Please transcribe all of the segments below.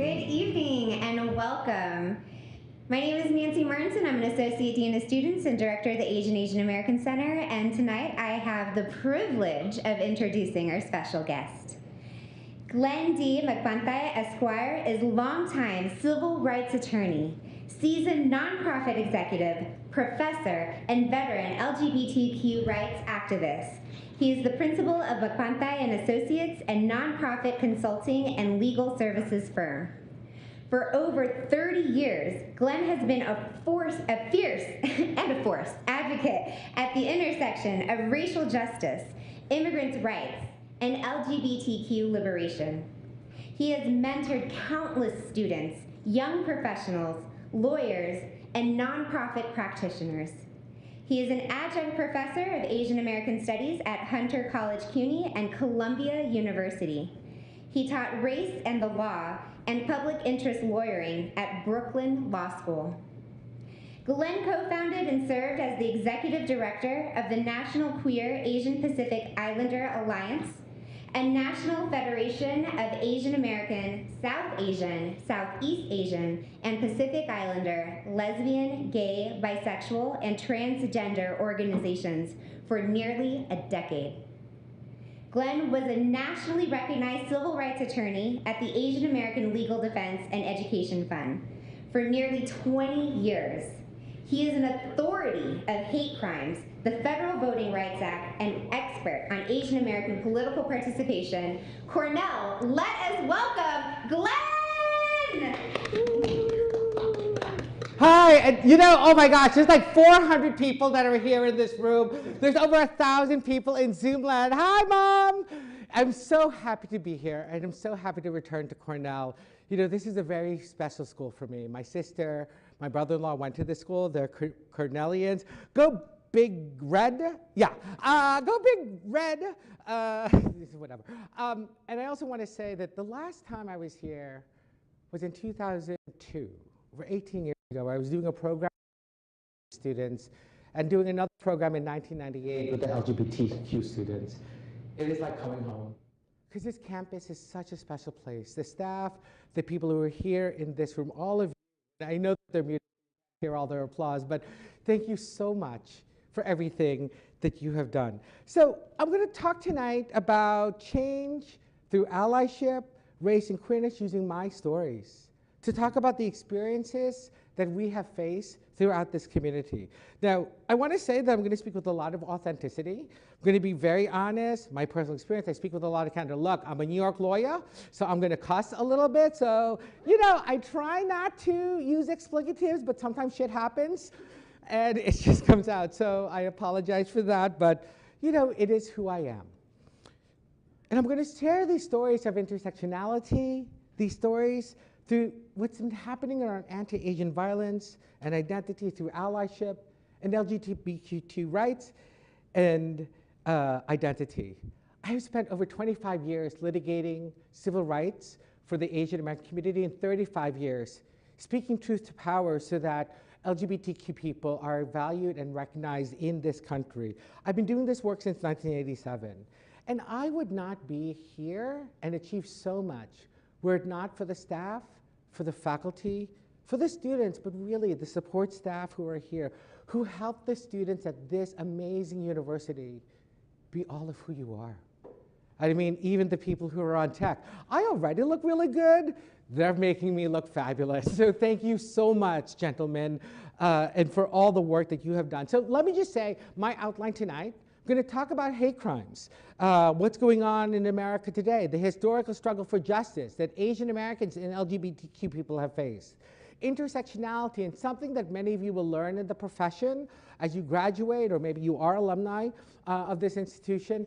Good evening and welcome. My name is Nancy Martinson. I'm an Associate Dean of Students and Director of the Asian American Center, and tonight I have the privilege of introducing our special guest. Glenn D. McPantai, Esquire, is longtime civil rights attorney, seasoned nonprofit executive, professor, and veteran LGBTQ rights activist. He is the principal of McPantai and Associates, a nonprofit consulting and legal services firm. For over 30 years, Glenn has been a fierce advocate at the intersection of racial justice, immigrants' rights, and LGBTQ liberation. He has mentored countless students, young professionals, lawyers, and nonprofit practitioners. He is an adjunct professor of Asian American Studies at Hunter College CUNY and Columbia University. He taught race and the law and public interest lawyering at Brooklyn Law School. Glenn co-founded and served as the executive director of the National Queer Asian Pacific Islander Alliance, a National Federation of Asian American, South Asian, Southeast Asian, and Pacific Islander, lesbian, gay, bisexual, and transgender organizations for nearly a decade. Glenn was a nationally recognized civil rights attorney at the Asian American Legal Defense and Education Fund for nearly 20 years. He is an authority of hate crimes, the Federal Voting Rights Act, and expert on Asian American political participation. Cornell, let us welcome Glenn! Hi, and oh my gosh, there's like 400 people that are here in this room. There's over 1,000 people in Zoom land. Hi, Mom! I'm so happy to be here, and I'm so happy to return to Cornell. This is a very special school for me. My sister, my brother-in-law went to this school. They're Cornellians. Go Big Red. Yeah, go Big Red. Whatever. And I also want to say that the last time I was here was in 2002, over 18 years ago. I was doing a program with students and doing another program in 1998 with the LGBTQ students. It is like coming home, because this campus is such a special place. The staff, the people who are here in this room, all of you, I know that they're muted to hear all their applause, but thank you so much for everything that you have done. So I'm going to talk tonight about change through allyship, race, and queerness using my stories to talk about the experiences that we have faced throughout this community. Now, I want to say that I'm going to speak with a lot of authenticity. I'm going to be very honest, my personal experience. I speak with a lot of candor. Look, I'm a New York lawyer, so I'm going to cuss a little bit. So, I try not to use explicatives, but sometimes shit happens, and it just comes out. So I apologize for that, but, it is who I am. And I'm going to share these stories of intersectionality, these stories through what's been happening around anti-Asian violence and identity through allyship and LGBTQ rights and identity. I have spent over 25 years litigating civil rights for the Asian American community and 35 years speaking truth to power so that LGBTQ people are valued and recognized in this country. I've been doing this work since 1987. And I would not be here and achieve so much were it not for the staff, for the faculty, for the students, but really the support staff who are here, who help the students at this amazing university be all of who you are. I mean, even the people who are on tech. I already look really good. They're making me look fabulous. So thank you so much, gentlemen, and for all the work that you have done. So let me just say, my outline tonight, I'm going to talk about hate crimes, what's going on in America today, the historical struggle for justice that Asian Americans and LGBTQ people have faced, intersectionality, and something that many of you will learn in the profession as you graduate, or maybe you are alumni of this institution,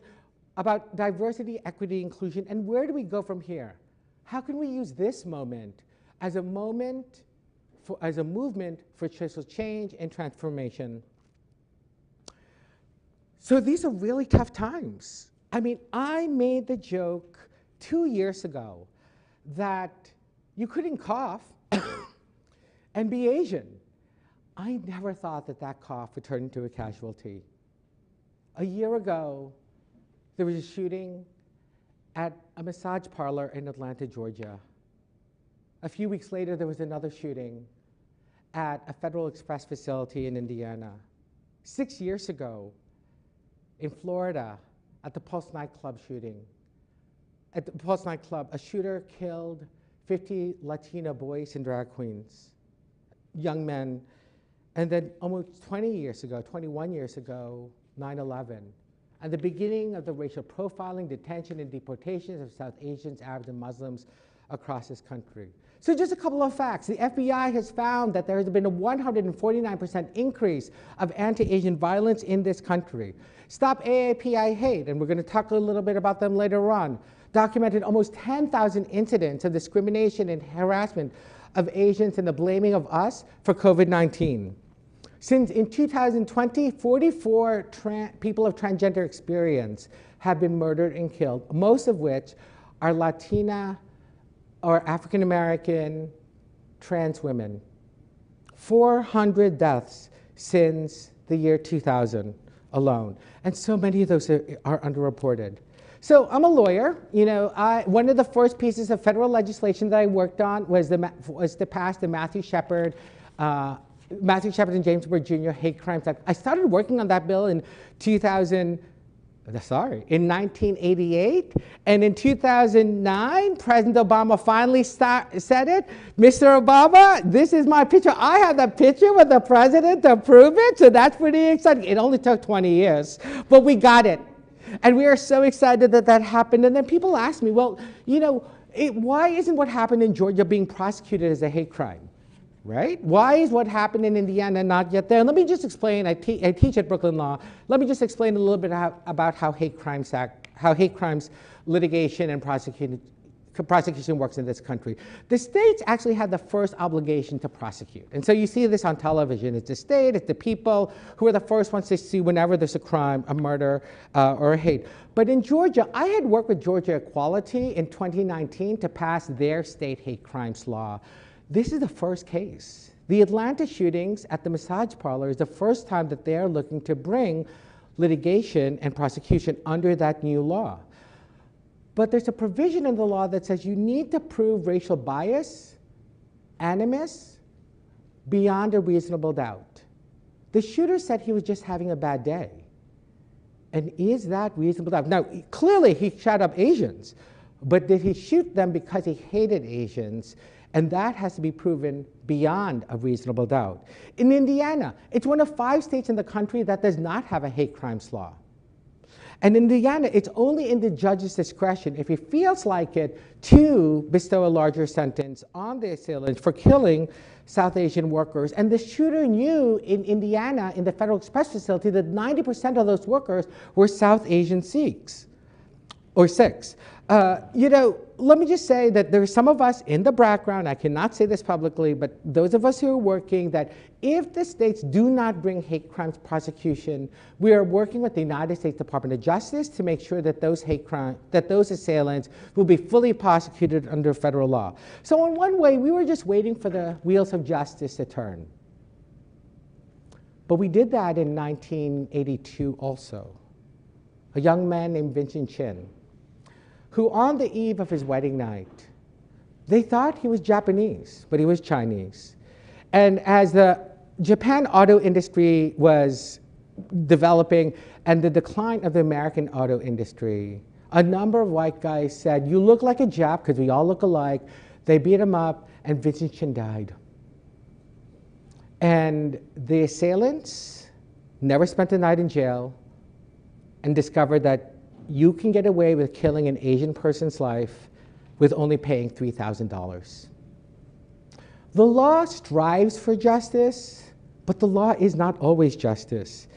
about diversity, equity, inclusion, and where do we go from here? How can we use this moment as a movement for social change and transformation? So these are really tough times. I mean, I made the joke 2 years ago that you couldn't cough and be Asian. I never thought that that cough would turn into a casualty. A year ago, there was a shooting at a massage parlor in Atlanta, Georgia. A few weeks later, there was another shooting at a Federal Express facility in Indiana. 6 years ago, in Florida, at the Pulse nightclub shooting. At the Pulse nightclub, a shooter killed 50 Latino boys and drag queens, young men. And then almost 20 years ago, 21 years ago, 9/11, and the beginning of the racial profiling, detention, and deportations of South Asians, Arabs, and Muslims across this country. So just a couple of facts. The FBI has found that there has been a 149% increase of anti-Asian violence in this country. Stop AAPI Hate, and we're going to talk a little bit about them later on, documented almost 10,000 incidents of discrimination and harassment of Asians and the blaming of us for COVID-19. Since in 2020, 44 people of transgender experience have been murdered and killed, most of which are Latina or African American trans women. 400 deaths since the year 2000 alone. And so many of those are underreported. So I'm a lawyer. You know, one of the first pieces of federal legislation that I worked on was to pass the Matthew Shepard and James Byrd Jr. Hate Crimes Act. I started working on that bill in 1988, and in 2009, President Obama finally said it. Mr. Obama, this is my picture. I have that picture with the president to prove it, so that's pretty exciting. It only took 20 years, but we got it. And we are so excited that that happened. And then people ask me, well, you know, why isn't what happened in Georgia being prosecuted as a hate crime? Right? Why is what happened in Indiana not yet there? And let me just explain, I teach at Brooklyn Law. Let me just explain a little bit about how hate crimes litigation and prosecution works in this country. The states actually had the first obligation to prosecute. And so you see this on television. It's the state, it's the people who are the first ones to sue whenever there's a crime, a murder, or a hate. But in Georgia, I had worked with Georgia Equality in 2019 to pass their state hate crimes law. This is the first case. The Atlanta shootings at the massage parlor is the first time that they're looking to bring litigation and prosecution under that new law. But there's a provision in the law that says you need to prove racial bias, animus, beyond a reasonable doubt. The shooter said he was just having a bad day. And is that reasonable doubt? Now, clearly he shot up Asians, but did he shoot them because he hated Asians? And that has to be proven beyond a reasonable doubt. In Indiana, it's one of 5 states in the country that does not have a hate crimes law. And in Indiana, it's only in the judge's discretion, if he feels like it, to bestow a larger sentence on the assailant for killing South Asian workers. And the shooter knew in Indiana, in the Federal Express facility, that 90% of those workers were South Asian Sikhs, or Sikhs. You know, let me just say that there's some of us in the background, I cannot say this publicly, but those of us who are working, that if the states do not bring hate crimes prosecution, we are working with the United States Department of Justice to make sure that those those assailants will be fully prosecuted under federal law. So in one way, we were just waiting for the wheels of justice to turn. But we did that in 1982 also. A young man named Vincent Chin, who on the eve of his wedding night, they thought he was Japanese, but he was Chinese. And as the Japan auto industry was developing and the decline of the American auto industry, a number of white guys said, you look like a Jap because we all look alike. They beat him up and Vincent Chin died. And the assailants never spent the night in jail and discovered that you can get away with killing an Asian person's life with only paying $3,000. The law strives for justice, but the law is not always justice.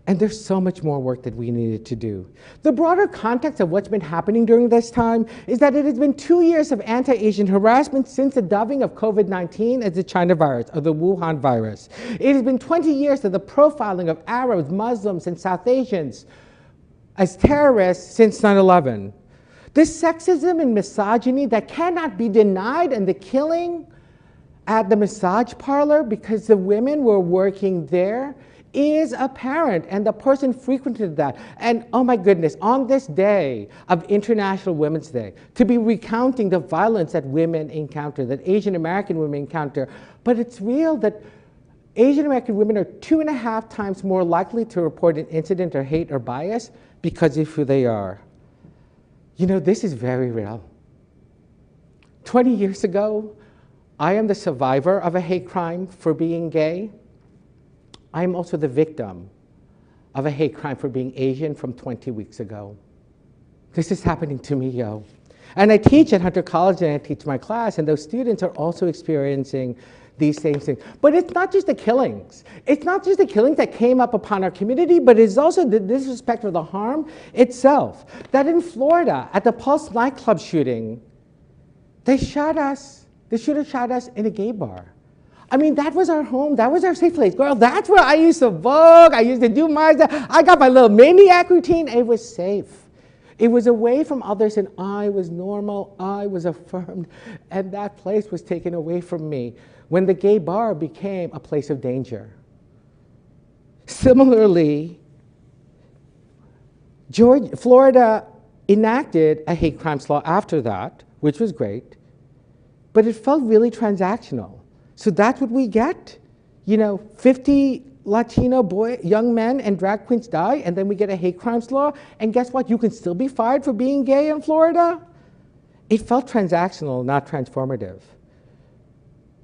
And there's so much more work that we needed to do. The broader context of what's been happening during this time is that it has been 2 years of anti-Asian harassment since the dubbing of COVID-19 as the China virus, or the Wuhan virus. It has been 20 years of the profiling of Arabs, Muslims, and South Asians as terrorists since 9/11. This sexism and misogyny that cannot be denied, and the killing at the massage parlor because the women were working there, is a parent, and the person frequented that. And oh my goodness, on this day of International Women's Day, to be recounting the violence that women encounter, that Asian American women encounter, but it's real that Asian American women are 2.5 times more likely to report an incident or hate or bias because of who they are. You know, this is very real. 20 years ago, I am the survivor of a hate crime for being gay. I am also the victim of a hate crime for being Asian from 20 weeks ago. This is happening to me, yo. And I teach at Hunter College and I teach my class, and those students are also experiencing these same things. But it's not just the killings. It's not just the killings that came up upon our community, but it's also the disrespect or the harm itself. That in Florida, at the Pulse nightclub shooting, they shot us, the shooter shot us in a gay bar. I mean, that was our home, that was our safe place. Girl, that's where I used to vogue, I used to do my stuff. I got my little maniac routine, it was safe. It was away from others and I was normal, I was affirmed, and that place was taken away from me when the gay bar became a place of danger. Similarly, Florida enacted a hate crimes law after that, which was great, but it felt really transactional. So that's what we get. You know, 50 Latino young men and drag queens die, and then we get a hate crimes law, and guess what? You can still be fired for being gay in Florida. It felt transactional, not transformative.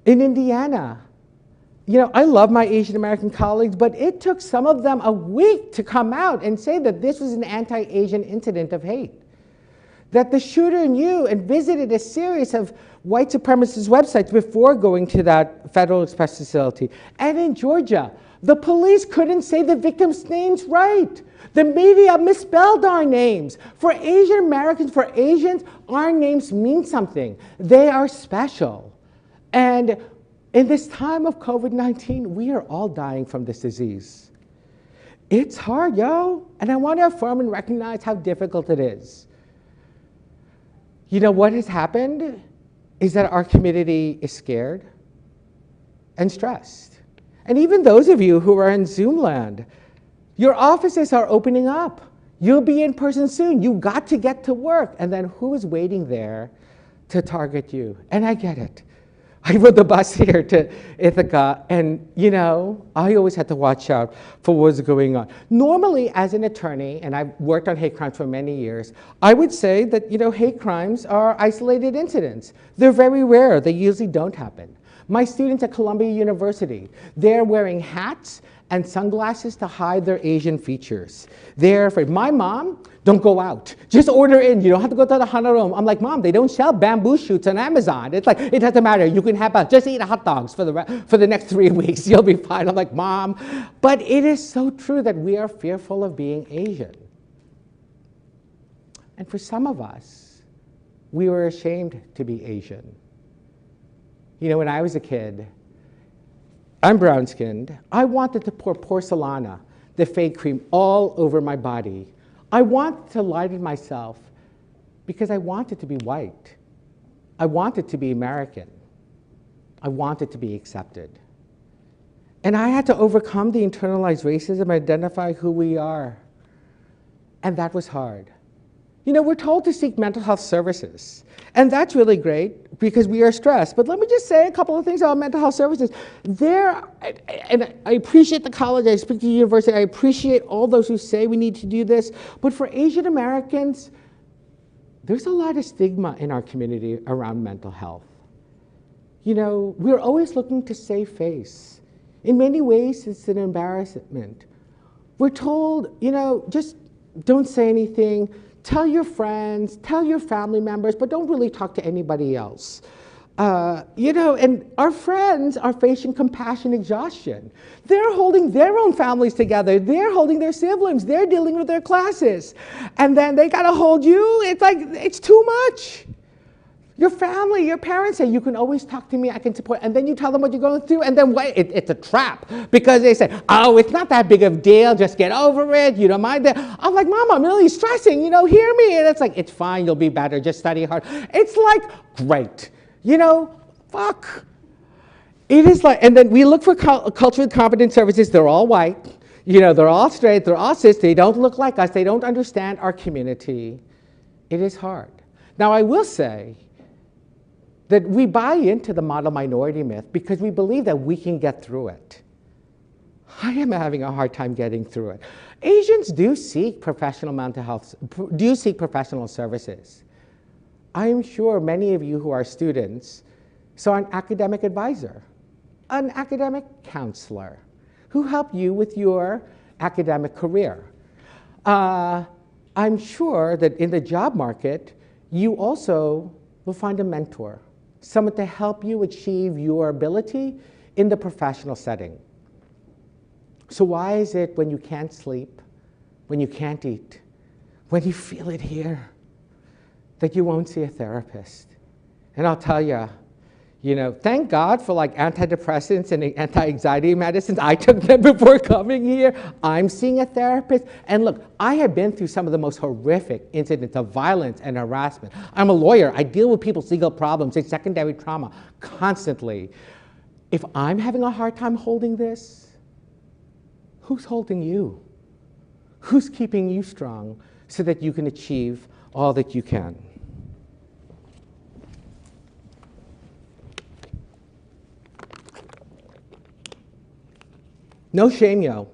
In Indiana, you know, I love my Asian American colleagues, but it took some of them a week to come out and say that this was an anti-Asian incident of hate. That the shooter knew and visited a series of white supremacist websites before going to that Federal Express facility. And in Georgia, the police couldn't say the victims' names right. The media misspelled our names. For Asian Americans, for Asians, our names mean something. They are special. And in this time of COVID-19, we are all dying from this disease. It's hard, yo. And I want to affirm and recognize how difficult it is. You know, what has happened is that our community is scared and stressed. And even those of you who are in Zoom land, your offices are opening up. You'll be in person soon. You got to get to work. And then who is waiting there to target you? And I get it. I rode the bus here to Ithaca, and you know, I always had to watch out for what was going on. Normally, as an attorney, and I've worked on hate crimes for many years, I would say that, you know, hate crimes are isolated incidents. They're very rare. They usually don't happen. My students at Columbia University, they're wearing hats and sunglasses to hide their Asian features. They're afraid. My mom, don't go out. Just order in. You don't have to go to the Hana room. I'm like, Mom, they don't sell bamboo shoots on Amazon. It's like, it doesn't matter. You can have just eat hot dogs for the next 3 weeks. You'll be fine. I'm like, Mom. But it is so true that we are fearful of being Asian. And for some of us, we were ashamed to be Asian. You know, when I was a kid, I'm brown-skinned. I wanted to pour porcelana, the fake cream, all over my body. I wanted to lie to myself because I wanted to be white. I wanted to be American. I wanted to be accepted. And I had to overcome the internalized racism, identify who we are. And that was hard. You know, we're told to seek mental health services. And that's really great because we are stressed. But let me just say a couple of things about mental health services. And I appreciate the college, I speak to the university, I appreciate all those who say we need to do this. But for Asian Americans, there's a lot of stigma in our community around mental health. You know, we're always looking to save face. In many ways, it's an embarrassment. We're told, you know, just don't say anything. Tell your friends, tell your family members, but don't really talk to anybody else. You know, and our friends are facing compassion exhaustion. They're holding their own families together. They're holding their siblings. They're dealing with their classes. And then they gotta hold you. It's like, it's too much. Your family, your parents say, you can always talk to me, I can support, and then you tell them what you're going through, and then wait, it's a trap, because they say, oh, it's not that big of a deal, just get over it, you don't mind it. I'm like, Mom, I'm really stressing, you know, hear me, and it's like, it's fine, you'll be better, just study hard. It's like, great, you know, fuck. It is like, and then we look for culturally competent services, they're all white. You know, they're all straight, they're all cis, they don't look like us, they don't understand our community. It is hard. Now, I will say that we buy into the model minority myth because we believe that we can get through it. I am having a hard time getting through it. Asians do seek professional mental health, do seek professional services. I am sure many of you who are students saw an academic advisor, an academic counselor who helped you with your academic career. I'm sure that in the job market, you also will find a mentor, someone to help you achieve your ability in the professional setting. So why is it when you can't sleep, when you can't eat, when you feel it here, that you won't see a therapist? And I'll tell you, you know, thank God for like antidepressants and anti-anxiety medicines. I took them before coming here. I'm seeing a therapist. And look, I have been through some of the most horrific incidents of violence and harassment. I'm a lawyer. I deal with people's legal problems and secondary trauma constantly. If I'm having a hard time holding this, who's holding you? Who's keeping you strong so that you can achieve all that you can? No shame, yo.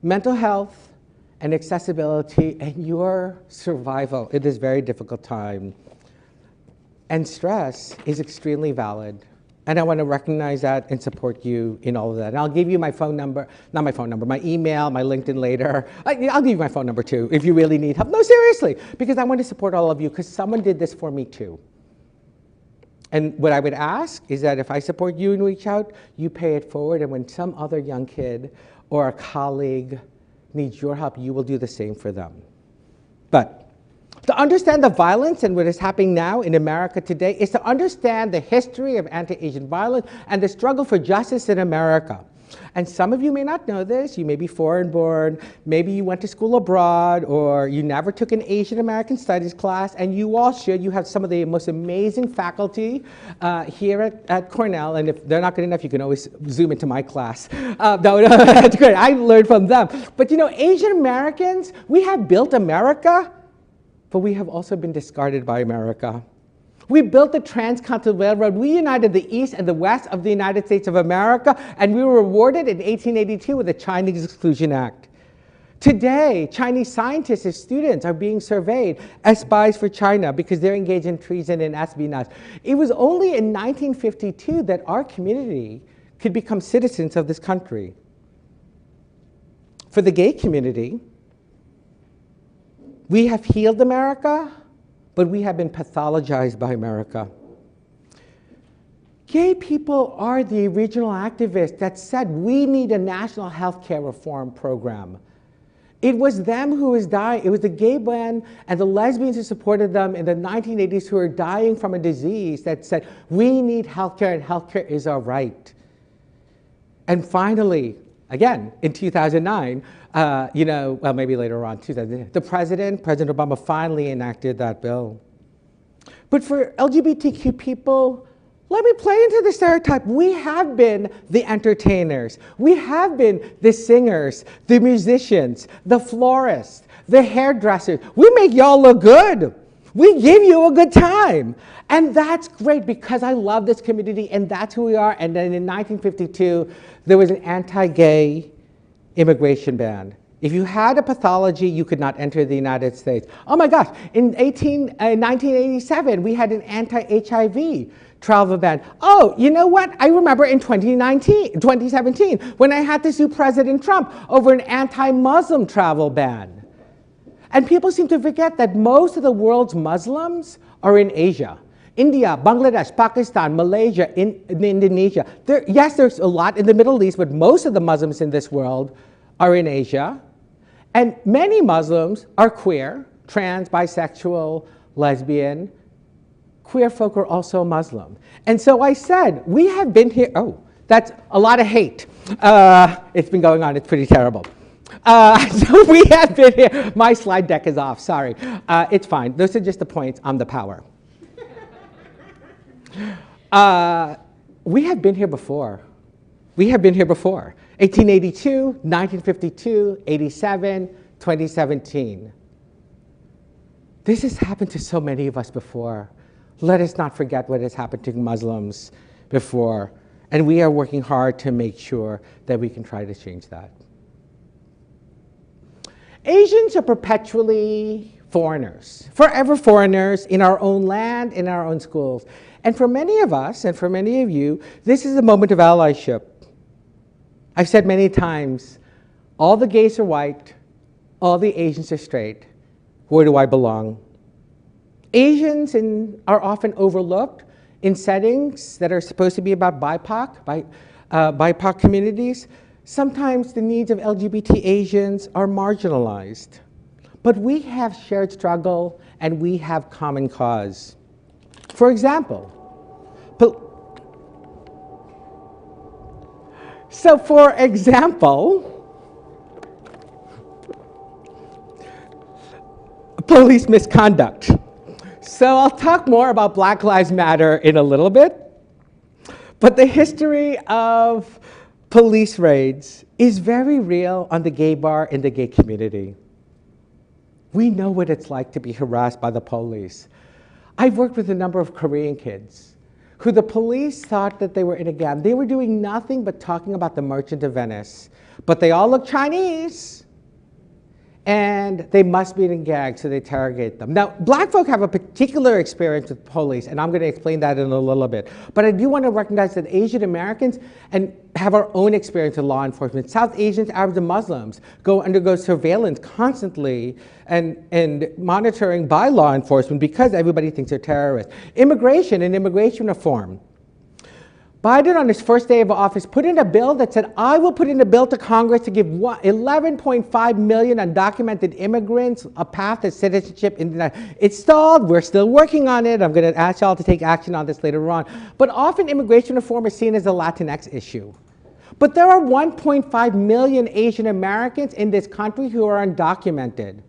Mental health and accessibility and your survival in this very difficult time and stress is extremely valid. And I want to recognize that and support you in all of that. And I'll give you my phone number, not my phone number, my email, my LinkedIn later. I'll give you my phone number too if you really need help. No, seriously, because I want to support all of you because someone did this for me too. And what I would ask is that if I support you and reach out, you pay it forward. And when some other young kid or a colleague needs your help, you will do the same for them. But to understand the violence and what is happening now in America today is to understand the history of anti-Asian violence and the struggle for justice in America. And some of you may not know this. You may be foreign born, maybe you went to school abroad, or you never took an Asian American studies class, and you all should. You have some of the most amazing faculty here at Cornell, and if they're not good enough, you can always zoom into my class. That's great, I learned from them. But you know, Asian Americans, we have built America, but we have also been discarded by America. We built the Transcontinental Railroad. We united the East and the West of the United States of America, and we were rewarded in 1882 with the Chinese Exclusion Act. Today, Chinese scientists and students are being surveyed as spies for China because they're engaged in treason and espionage. It was only in 1952 that our community could become citizens of this country. For the gay community, we have healed America, but we have been pathologized by America. Gay people are the original activists that said we need a national health care reform program. It was them who was dying. It was the gay men and the lesbians who supported them in the 1980s who were dying from a disease that said we need health care and health care is our right. And finally, again, in 2009, well, maybe later on, the President Obama finally enacted that bill. But for LGBTQ people, let me play into the stereotype. We have been the entertainers. We have been the singers, the musicians, the florists, the hairdressers. We make y'all look good. We give you a good time. And that's great because I love this community and that's who we are. And then in 1952, there was an anti-gay immigration ban. If you had a pathology, you could not enter the United States. Oh my gosh, in 1987, we had an anti-HIV travel ban. Oh, you know what? I remember in 2017, when I had to sue President Trump over an anti-Muslim travel ban. And people seem to forget that most of the world's Muslims are in Asia. India, Bangladesh, Pakistan, Malaysia, Indonesia. Yes, there's a lot in the Middle East, but most of the Muslims in this world are in Asia. And many Muslims are queer, trans, bisexual, lesbian. Queer folk are also Muslim. And so I said, we have been here, oh, that's a lot of hate. It's been going on, it's pretty terrible. So we have been here, my slide deck is off, sorry. It's fine, those are just the points, I'm the power. We have been here before. We have been here before. 1882, 1952, 87, 2017. This has happened to so many of us before. Let us not forget what has happened to Muslims before. And we are working hard to make sure that we can try to change that. Asians are perpetually foreigners, forever foreigners in our own land, in our own schools. And for many of us, and for many of you, this is a moment of allyship. I've said many times, all the gays are white, all the Asians are straight. Where do I belong? Asians are often overlooked in settings that are supposed to be about BIPOC communities. Sometimes the needs of LGBT Asians are marginalized. But we have shared struggle and we have common cause. For example, police misconduct. So I'll talk more about Black Lives Matter in a little bit, but the history of police raids is very real on the gay bar in the gay community. We know what it's like to be harassed by the police. I've worked with a number of Korean kids who the police thought that they were in a gang. They were doing nothing but talking about the Merchant of Venice, but they all look Chinese. And they must be in a gang, so they interrogate them. Now, black folk have a particular experience with police, and I'm going to explain that in a little bit. But I do want to recognize that Asian Americans have our own experience with law enforcement. South Asians, Arabs, and Muslims undergo surveillance constantly and monitoring by law enforcement because everybody thinks they're terrorists. Immigration and immigration reform. Biden, on his first day of office, put in a bill that said, I will put in a bill to Congress to give 11.5 million undocumented immigrants a path to citizenship in the United States. It's stalled. We're still working on it. I'm going to ask y'all to take action on this later on. But often immigration reform is seen as a Latinx issue. But there are 1.5 million Asian Americans in this country who are undocumented.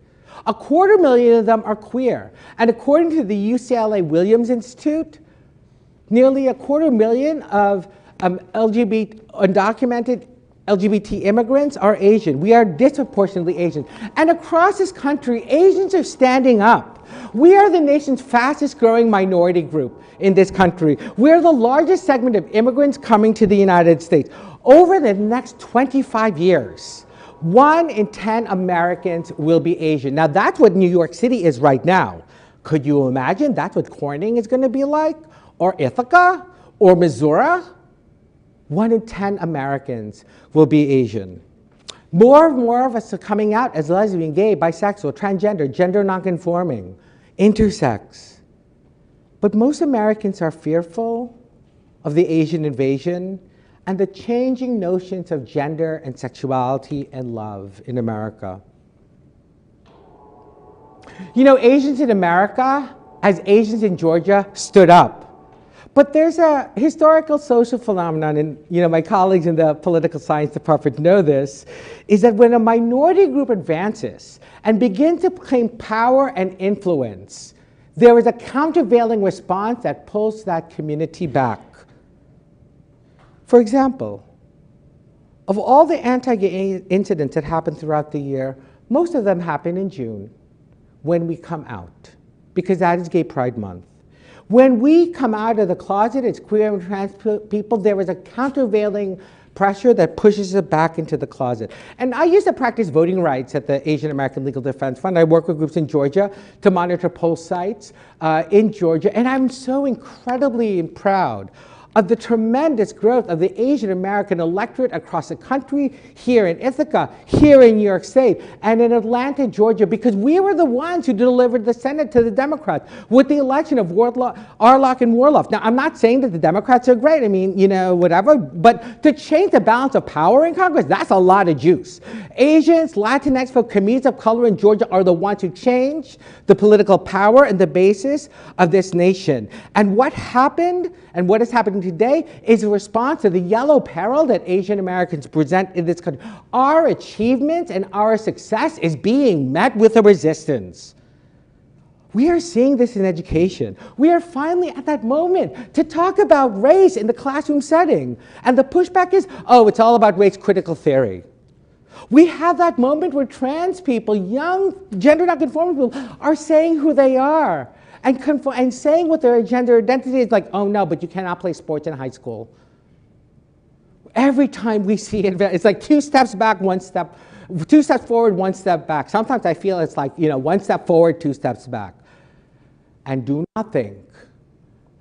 250,000 of them are queer. And according to the UCLA Williams Institute, nearly 250,000 of undocumented LGBT immigrants are Asian. We are disproportionately Asian. And across this country, Asians are standing up. We are the nation's fastest growing minority group in this country. We're the largest segment of immigrants coming to the United States. Over the next 25 years, 1 in 10 Americans will be Asian. Now that's what New York City is right now. Could you imagine that's what Corning is going to be like? Or Ithaca, or Missouri? 1 in 10 Americans will be Asian. More and more of us are coming out as lesbian, gay, bisexual, transgender, gender nonconforming, intersex. But most Americans are fearful of the Asian invasion and the changing notions of gender and sexuality and love in America. You know, Asians in America, as Asians in Georgia, stood up. But there's a historical social phenomenon, and my colleagues in the political science department know this, is that when a minority group advances and begins to claim power and influence, there is a countervailing response that pulls that community back. For example, of all the anti-gay incidents that happen throughout the year, most of them happen in June, when we come out, because that is Gay Pride Month. When we come out of the closet as queer and trans people, there is a countervailing pressure that pushes us back into the closet. And I used to practice voting rights at the Asian American Legal Defense Fund. I work with groups in Georgia to monitor poll sites in Georgia, and I'm so incredibly proud of the tremendous growth of the Asian American electorate across the country, here in Ithaca, here in New York State, and in Atlanta, Georgia, because we were the ones who delivered the Senate to the Democrats with the election of Arlock and Warloff. Now, I'm not saying that the Democrats are great, whatever, but to change the balance of power in Congress, that's a lot of juice. Asians, Latinx folk, communities of color in Georgia are the ones who change the political power and the basis of this nation. And what happened, and what is happening today, is a response to the yellow peril that Asian Americans present in this country. Our achievements and our success is being met with a resistance. We are seeing this in education. We are finally at that moment to talk about race in the classroom setting. And the pushback is, oh, it's all about race critical theory. We have that moment where trans people, young gender nonconforming people, are saying who they are and saying what their gender identity is, like, oh no, but you cannot play sports in high school. Every time we see it, it's like 2 steps back, 2 steps forward, 1 step back. Sometimes I feel it's like, 1 step forward, 2 steps back. And do not think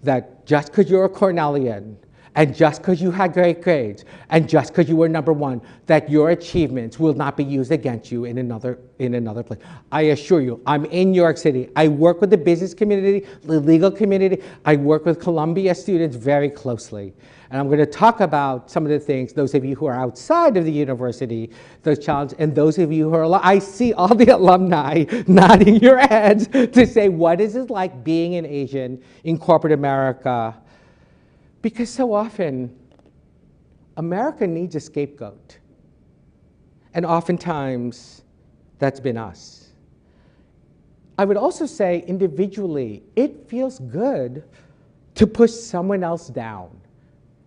that just because you're a Cornellian, and just because you had great grades, and just because you were #1, that your achievements will not be used against you in another place. I assure you, I'm in New York City. I work with the business community, the legal community. I work with Columbia students very closely. And I'm going to talk about some of the things, those of you who are outside of the university, those challenges, and those of you who are, I see all the alumni nodding your heads to say, what is it like being an Asian in corporate America? Because so often, America needs a scapegoat. And oftentimes, that's been us. I would also say, individually, it feels good to push someone else down.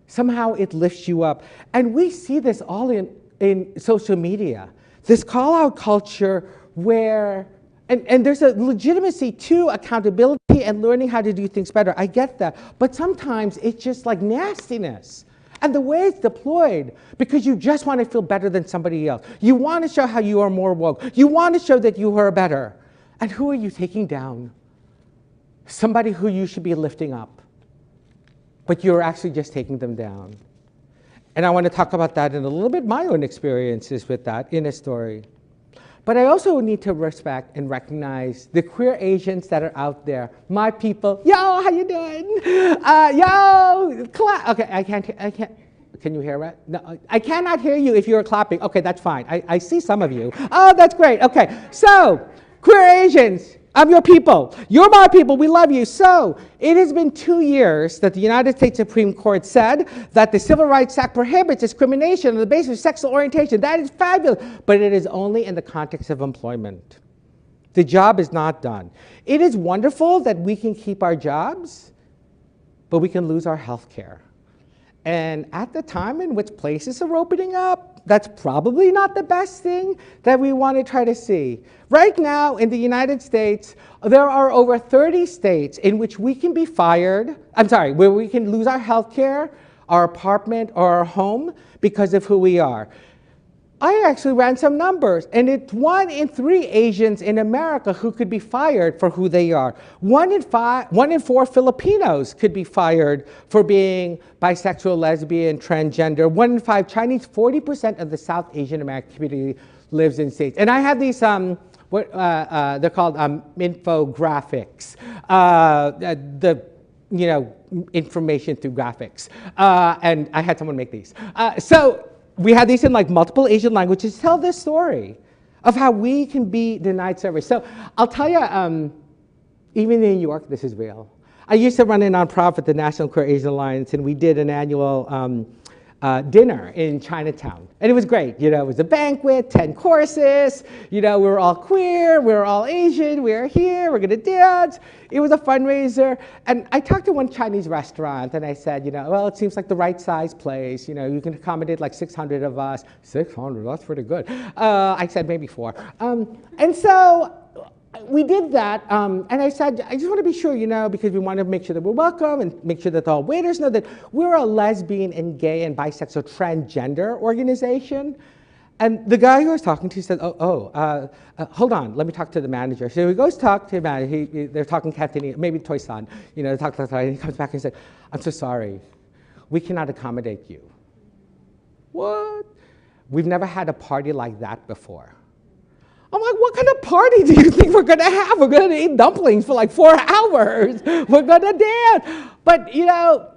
Somehow it lifts you up. And we see this all in social media. This call-out culture where, and there's a legitimacy to accountability and learning how to do things better. I get that. But sometimes it's just like nastiness. And the way it's deployed, because you just want to feel better than somebody else. You want to show how you are more woke. You want to show that you are better. And who are you taking down? Somebody who you should be lifting up. But you're actually just taking them down. And I want to talk about that in a little bit, my own experiences with that in a story. But I also need to respect and recognize the queer Asians that are out there. My people, yo, how you doing? Okay, I can't, can you hear it? No, I cannot hear you if you're clapping. Okay, that's fine. I see some of you. Oh, that's great. Okay, so queer Asians, I'm your people. You're my people. We love you. So it has been 2 years that the United States Supreme Court said that the Civil Rights Act prohibits discrimination on the basis of sexual orientation. That is fabulous. But it is only in the context of employment. The job is not done. It is wonderful that we can keep our jobs, but we can lose our health care. And at the time in which places are opening up, that's probably not the best thing that we want to try to see. Right now in the United States, there are over 30 states in which we can be fired, where we can lose our health care, our apartment, or our home because of who we are. I actually ran some numbers, and it's 1 in 3 Asians in America who could be fired for who they are. 1 in 4 Filipinos could be fired for being bisexual, lesbian, transgender. 1 in 5 Chinese. 40% of the South Asian American community lives in states. And I have these, they're called infographics. Information through graphics. And I had someone make these. So we had these in like multiple Asian languages tell this story of how we can be denied service. So I'll tell you, even in New York, this is real. I used to run a nonprofit, the National Queer Asian Alliance, and we did an annual dinner in Chinatown. And it was great. It was a banquet, 10 courses. We were all queer, we were all Asian, we were here, we're gonna dance. It was a fundraiser. And I talked to one Chinese restaurant and I said, well, it seems like the right size place. You can accommodate like 600 of us. 600, that's pretty good. I said maybe 4. And so we did that, and I said, I just want to be sure, because we want to make sure that we're welcome and make sure that all waiters know that we're a lesbian and gay and bisexual transgender organization. And the guy who I was talking to said, hold on, let me talk to the manager. So he goes talk to the manager. They're talking Cantonese, maybe Toisan, talk, and he comes back and said, I'm so sorry, we cannot accommodate you. What? We've never had a party like that before. I'm like, what kind of party do you think we're going to have? We're going to eat dumplings for like 4 hours. We're going to dance. But,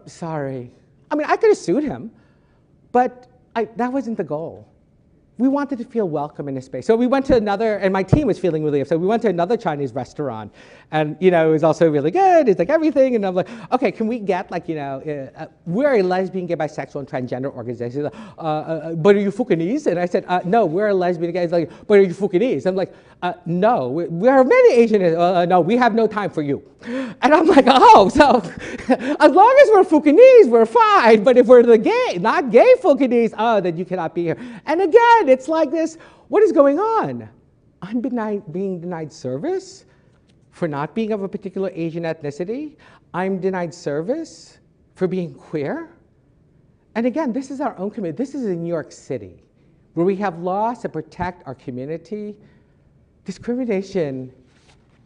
sorry. I mean, I could have sued him, but that wasn't the goal. we wanted to feel welcome in a space. So we went to another, and my team was feeling really upset. We went to another Chinese restaurant, and it was also really good. It's like everything, and I'm like, okay, can we get we're a lesbian, gay, bisexual, and transgender organization. But are you Fukinese? And I said, no, we're a lesbian, gay. He's like, but are you Fukinese? I'm like, no, we are many Asian. No, we have no time for you. And I'm like, oh, so as long as we're Fukinese, we're fine. But if we're the gay, not gay Fukinese, then you cannot be here. And again, it's like this, what is going on? I'm being denied service for not being of a particular Asian ethnicity. I'm denied service for being queer. And again, this is our own community. This is in New York City, where we have laws to protect our community. Discrimination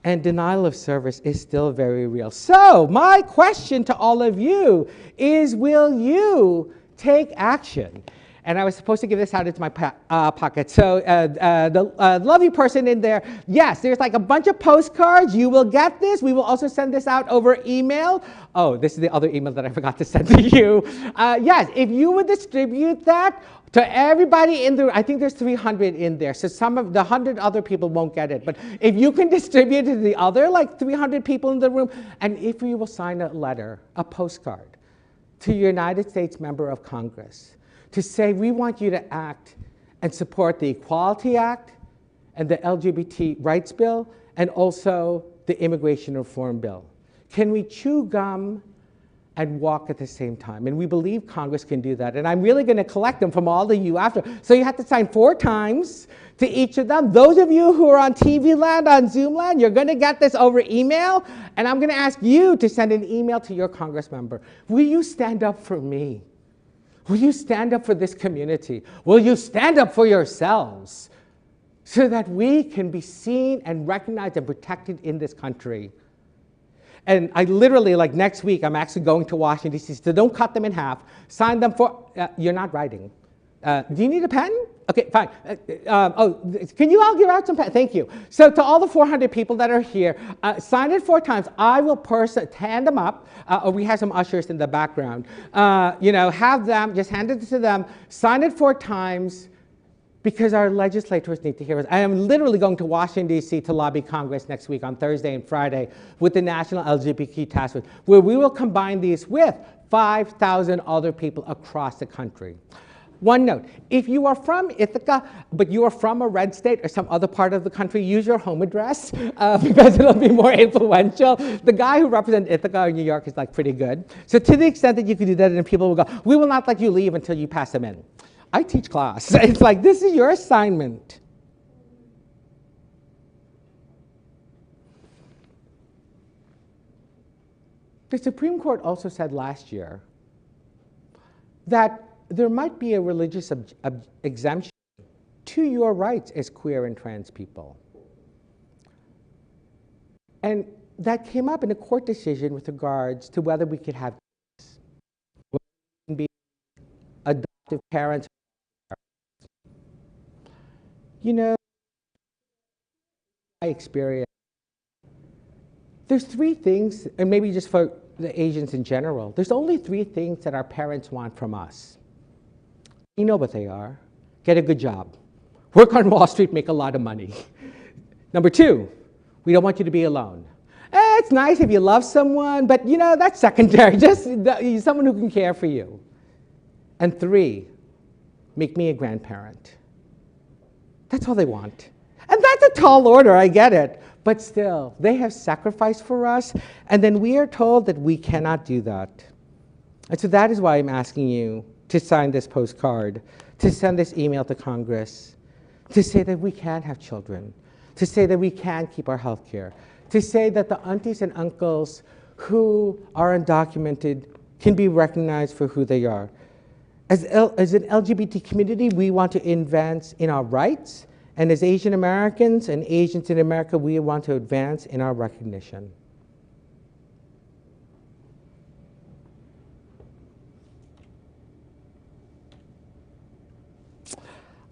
and denial of service is still very real. So my question to all of you is, will you take action? And I was supposed to give this out into my pocket. So the lovely person in there, yes, there's like a bunch of postcards. You will get this. We will also send this out over email. Oh, this is the other email that I forgot to send to you. Yes, if you would distribute that to everybody in the, I think there's 300 in there. So some of the 100 other people won't get it. But if you can distribute it to the other, like 300 people in the room, and if you will sign a letter, a postcard, to your United States member of Congress, to say we want you to act and support the Equality Act and the LGBT rights bill and also the immigration reform bill. Can we chew gum and walk at the same time? And we believe Congress can do that. And I'm really going to collect them from all of you after. So you have to sign 4 times to each of them. Those of you who are on TV land, on Zoom land, you're going to get this over email. And I'm going to ask you to send an email to your Congress member. Will you stand up for me? Will you stand up for this community? Will you stand up for yourselves so that we can be seen and recognized and protected in this country? And I literally, like next week, I'm actually going to Washington, D.C., so don't cut them in half. Sign them for, you're not writing. Do you need a pen? Okay, fine. Can you all give out some pen? Thank you. So to all the 400 people that are here, sign it 4 times. I will hand them up. We have some ushers in the background. Have them, just hand it to them, sign it 4 times, because our legislators need to hear us. I am literally going to Washington, D.C. to lobby Congress next week on Thursday and Friday with the National LGBT Task Force, where we will combine these with 5,000 other people across the country. One note, if you are from Ithaca, but you are from a red state or some other part of the country, use your home address because it'll be more influential. The guy who represents Ithaca in New York is like pretty good. So to the extent that you can do that, and people will go, we will not let you leave until you pass them in. I teach class. It's like, this is your assignment. The Supreme Court also said last year that there might be a religious exemption to your rights as queer and trans people. And that came up in a court decision with regards to whether we could have kids, whether we can be adoptive parents. My experience, there's 3 things, and maybe just for the Asians in general, there's only 3 things that our parents want from us. You know what they are. Get a good job. Work on Wall Street, make a lot of money. Number 2, we don't want you to be alone. It's nice if you love someone, but that's secondary. Just someone who can care for you. And 3, make me a grandparent. That's all they want. And that's a tall order, I get it. But still, they have sacrificed for us, and then we are told that we cannot do that. And so that is why I'm asking you to sign this postcard, to send this email to Congress, to say that we can have children, to say that we can keep our health care, to say that the aunties and uncles who are undocumented can be recognized for who they are. As an LGBT community, we want to advance in our rights, and as Asian Americans and Asians in America, we want to advance in our recognition.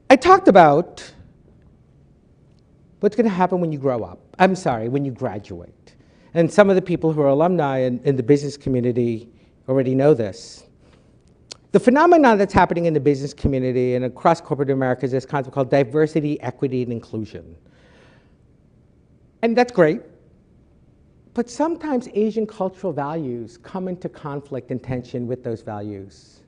I talked about what's going to happen when you grow up. I'm sorry, when you graduate. And some of the people who are alumni in the business community already know this. The phenomenon that's happening in the business community and across corporate America is this concept called diversity, equity, and inclusion. And that's great. But sometimes Asian cultural values come into conflict and tension with those values.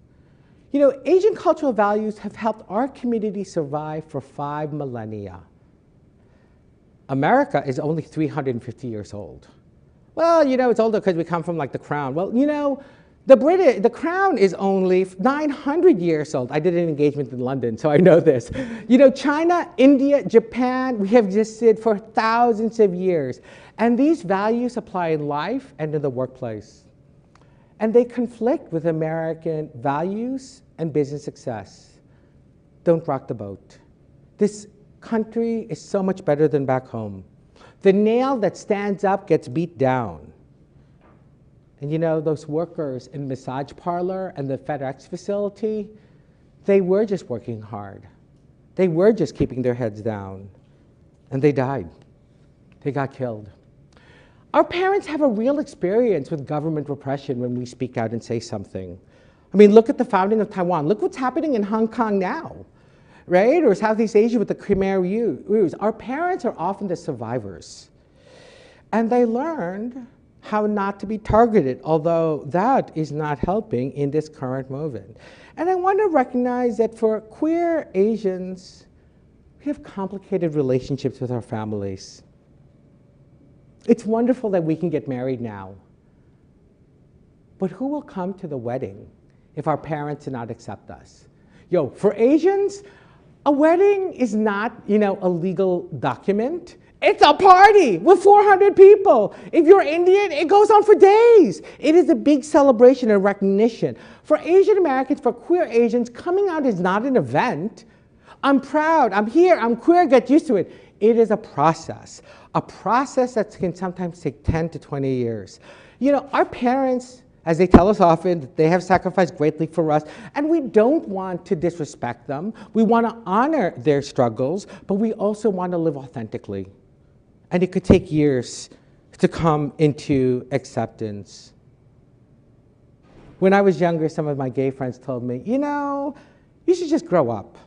You know, Asian cultural values have helped our community survive for 5 millennia. America is only 350 years old. Well, you know, it's older because we come from like the crown. Well, you know, the crown is only 900 years old. I did an engagement in London, so I know this. You know, China, India, Japan, we have existed for thousands of years. And these values apply in life and in the workplace. And they conflict with American values and business success. Don't rock the boat. This country is so much better than back home. The nail that stands up gets beat down. And you know, those workers in the massage parlor and the FedEx facility, they were just working hard. They were just keeping their heads down. And they died. They got killed. Our parents have a real experience with government repression when we speak out and say something. I mean, look at the founding of Taiwan. Look what's happening in Hong Kong now, right? Or Southeast Asia with the Khmer Rouge. Our parents are often the survivors. And they learned how not to be targeted, although that is not helping in this current moment. And I want to recognize that for queer Asians, we have complicated relationships with our families. It's wonderful that we can get married now. But who will come to the wedding if our parents do not accept us? Yo, for Asians, a wedding is not, you know, a legal document. It's a party with 400 people. If you're Indian, it goes on for days. It is a big celebration and recognition. For Asian Americans, for queer Asians, coming out is not an event. I'm proud, I'm here, I'm queer, get used to it. It is a process that can sometimes take 10 to 20 years. You know, our parents, as they tell us often, they have sacrificed greatly for us, and we don't want to disrespect them. We want to honor their struggles, but we also want to live authentically. And it could take years to come into acceptance. When I was younger, some of my gay friends told me, you know, you should just grow up.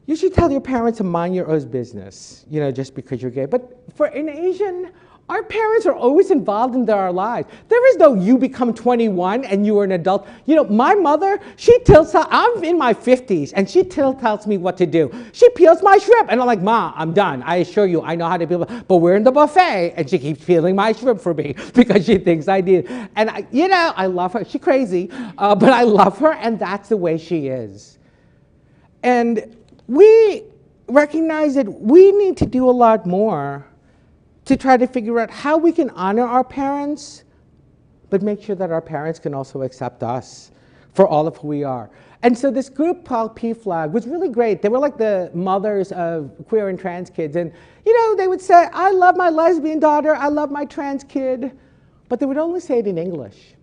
You should tell your parents to mind your own business, you know, just because you're gay. But for an Asian, our parents are always involved in our lives. There is no you become 21 and you are an adult. You know, my mother, I'm in my 50s, and she still tells me what to do. She peels my shrimp, and I'm like, Ma, I'm done. I assure you, I know how to peel. But we're in the buffet, and she keeps peeling my shrimp for me because she thinks I did. And, you know, I love her. She's crazy, but I love her, and that's the way she is. And we recognize that we need to do a lot more to try to figure out how we can honor our parents, but make sure that our parents can also accept us for all of who we are. And so this group called PFLAG was really great. They were like the mothers of queer and trans kids. And, you know, they would say, I love my lesbian daughter, I love my trans kid, but they would only say it in English.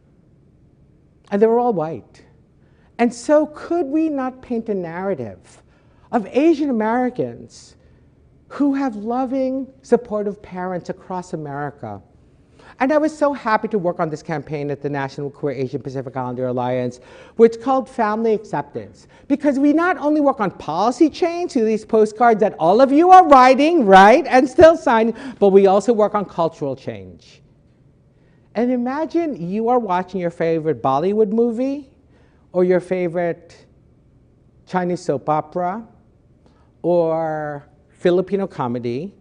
And they were all white. And so could we not paint a narrative of Asian Americans who have loving, supportive parents across America? And I was so happy to work on this campaign at the National Queer Asian Pacific Islander Alliance, which is called Family Acceptance, because we not only work on policy change through these postcards that all of you are writing, right, and still signing, but we also work on cultural change. And imagine you are watching your favorite Bollywood movie, or your favorite Chinese soap opera, or Filipino comedy,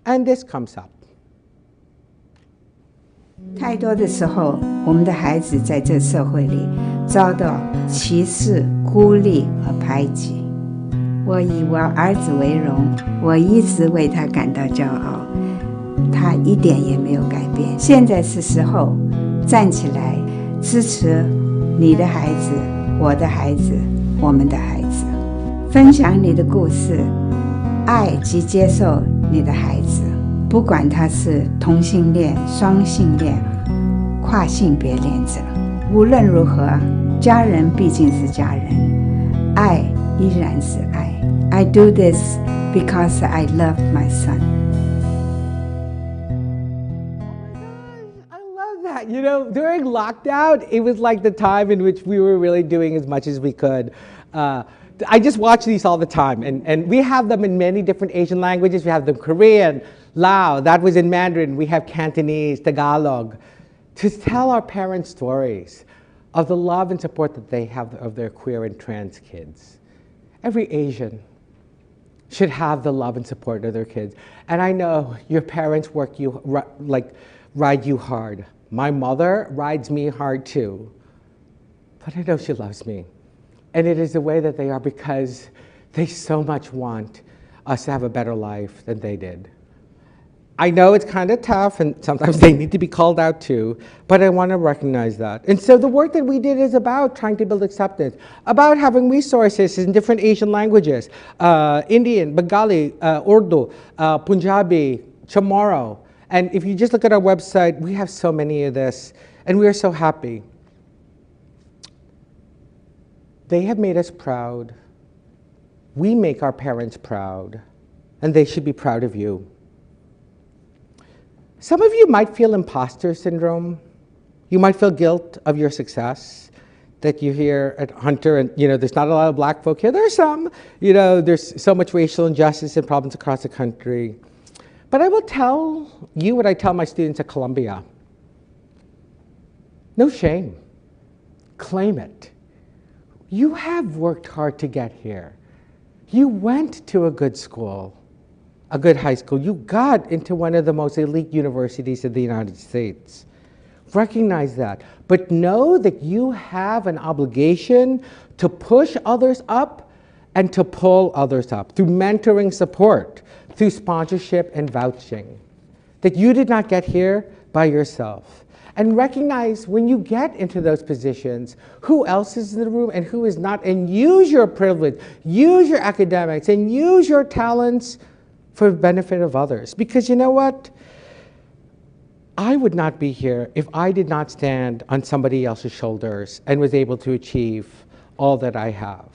and this comes up. 太多的时候，我们的孩子在这社会里遭到歧视、孤立和排挤。我以我儿子为荣，我一直为他感到骄傲，他一点也没有改变。现在是时候站起来，支持你的孩子、我的孩子、我们的孩子，分享你的故事。爱及接受你的孩子，不管他是同性恋、双性恋、跨性别恋者，无论如何，家人毕竟是家人，爱依然是爱。I do this because I love my son. Yeah, you know, during lockdown, it was like the time in which we were really doing as much as we could. I just watch these all the time, and we have them in many different Asian languages. We have them Korean, Lao, that was in Mandarin. We have Cantonese, Tagalog, to tell our parents stories of the love and support that they have of their queer and trans kids. Every Asian should have the love and support of their kids. And I know your parents ride you hard. My mother rides me hard too, but I know she loves me. And it is the way that they are because they so much want us to have a better life than they did. I know it's kind of tough and sometimes they need to be called out too, but I want to recognize that. And so the work that we did is about trying to build acceptance, about having resources in different Asian languages, Indian, Bengali, Urdu, Punjabi, Chamorro. And if you just look at our website, we have so many of this, and we are so happy. They have made us proud. We make our parents proud, and they should be proud of you. Some of you might feel impostor syndrome. You might feel guilt of your success, that you hear at Hunter, and you know, there's not a lot of black folk here. There's some, you know, there's so much racial injustice in problems across the country. But I will tell you what I tell my students at Columbia. No shame. Claim it. You have worked hard to get here. You went to a good school, a good high school. You got into one of the most elite universities in the United States. Recognize that. But know that you have an obligation to push others up and to pull others up through mentoring support, through sponsorship and vouching. That you did not get here by yourself. And recognize when you get into those positions, who else is in the room and who is not, and use your privilege, use your academics, and use your talents for the benefit of others. Because you know what? I would not be here if I did not stand on somebody else's shoulders and was able to achieve all that I have.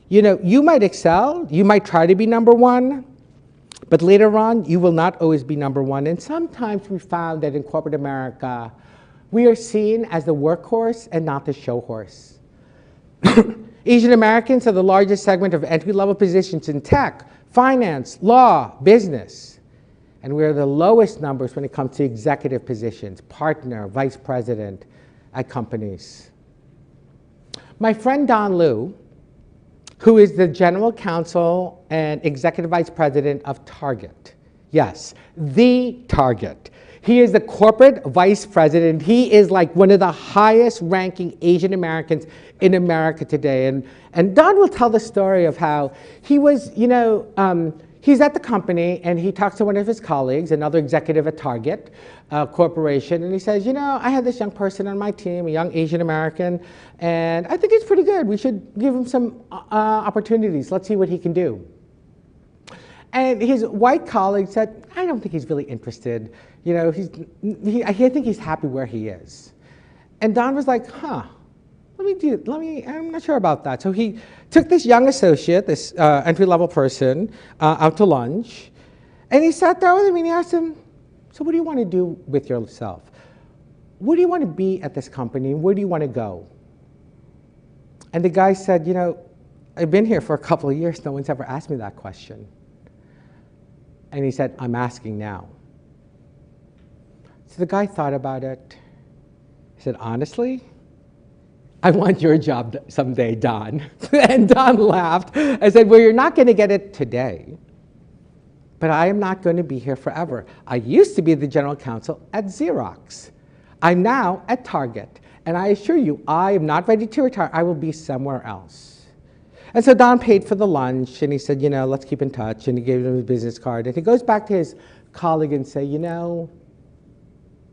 You know, you might excel, you might try to be number one, but later on, you will not always be number one. And sometimes we found that in corporate America, we are seen as the workhorse and not the show horse. Asian Americans are the largest segment of entry-level positions in tech, finance, law, business. And we are the lowest numbers when it comes to executive positions, partner, vice president at companies. My friend Don Liu, who is the general counsel and executive vice president of Target. Yes, the Target. He is the corporate vice president. He is like one of the highest ranking Asian Americans in America today. And Don will tell the story of how he was, you know, he's at the company and he talks to one of his colleagues, another executive at Target Corporation, and he says, you know, I had this young person on my team, a young Asian American, and I think he's pretty good. We should give him some opportunities. Let's see what he can do. And his white colleague said, I don't think he's really interested. You know, I think he's happy where he is. And Don was like, I'm not sure about that. So he took this young associate, this entry-level person, out to lunch, and he sat there with him and he asked him, so what do you want to do with yourself? Where do you want to be at this company? Where do you want to go? And the guy said, you know, I've been here for a couple of years. No one's ever asked me that question. And he said, I'm asking now. So the guy thought about it. He said, honestly, I want your job someday, Don. And Don laughed and said, well, you're not going to get it today, but I am not going to be here forever. I used to be the general counsel at Xerox. I'm now at Target. And I assure you, I am not ready to retire. I will be somewhere else. And so Don paid for the lunch, and he said, you know, let's keep in touch. And he gave him his business card. And he goes back to his colleague and say, you know,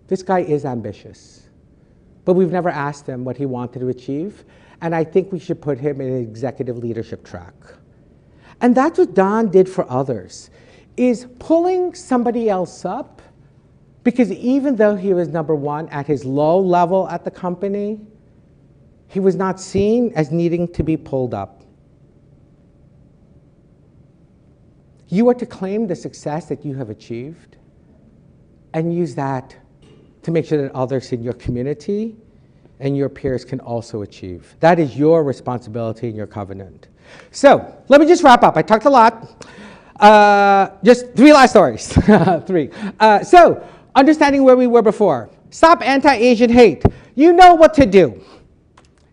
this guy is ambitious, but we've never asked him what he wanted to achieve. And I think we should put him in an executive leadership track. And that's what Don did for others, is pulling somebody else up, because even though he was number one at his low level at the company, he was not seen as needing to be pulled up. You are to claim the success that you have achieved and use that to make sure that others in your community and your peers can also achieve. That is your responsibility in your covenant. So let me just wrap up. I talked a lot. Just 3 last stories. 3. So understanding where we were before. Stop anti-Asian hate. You know what to do.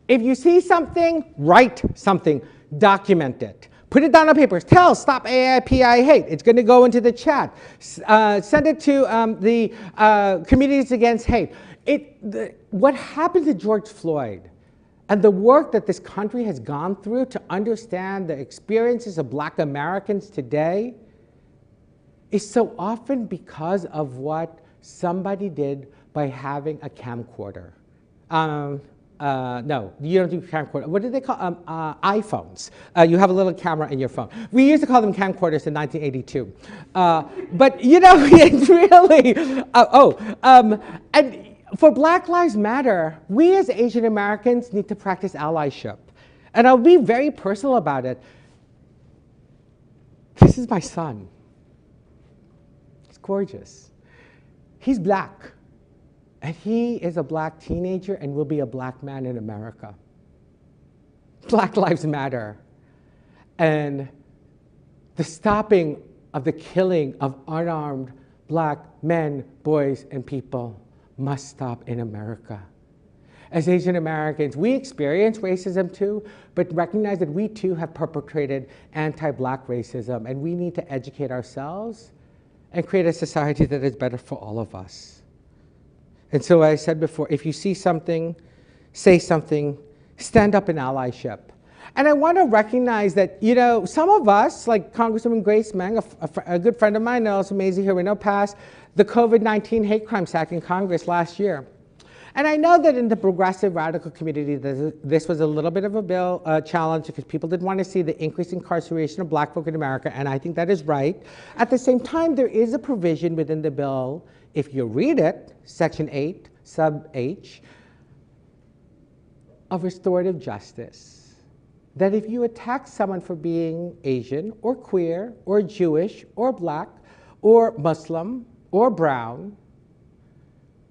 If you see something, write something. Document it. Put it down on paper. Stop AIPI hate. It's going to go into the chat. Send it to the Communities Against Hate. What happened to George Floyd and the work that this country has gone through to understand the experiences of Black Americans today is so often because of what somebody did by having a camcorder. No, you don't do camcorder. What do they call iPhones? You have a little camera in your phone. We used to call them camcorders in 1982. But you know, it's really, and for Black Lives Matter, we as Asian Americans need to practice allyship. And I'll be very personal about it. This is my son. He's gorgeous. He's Black. And he is a Black teenager and will be a Black man in America. Black Lives Matter. And the stopping of the killing of unarmed Black men, boys, and people must stop in America. As Asian Americans, we experience racism too, but recognize that we too have perpetrated anti-Black racism, and we need to educate ourselves and create a society that is better for all of us. And so I said before, if you see something, say something, stand up in allyship. And I want to recognize that, you know, some of us, like Congresswoman Grace Meng, a good friend of mine, and also Mazie Hirono, passed the COVID-19 Hate Crimes Act in Congress last year. And I know that in the progressive radical community, this was a little bit of a bill challenge because people didn't want to see the increased incarceration of Black folk in America, and I think that is right. At the same time, there is a provision within the bill, if you read it, Section 8, sub H, of restorative justice, that if you attack someone for being Asian or queer or Jewish or Black or Muslim or brown,